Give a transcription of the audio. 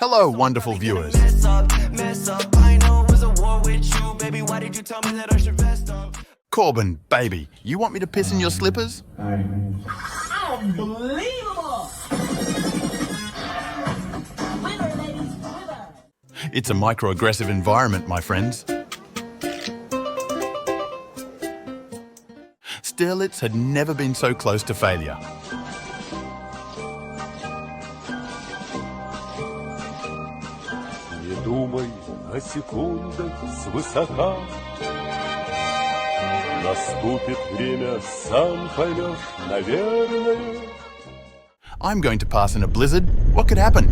Hello, wonderful viewers. Corbin, baby, you want me to piss in your slippers? Unbelievable! Winner, ladies, winner! It's a microaggressive environment, my friends. Stirlitz had never been so close to failure. Не думай на секундах свысока. Наступит время, сам поймешь, наверное. I'm going to pass in a blizzard. What could happen?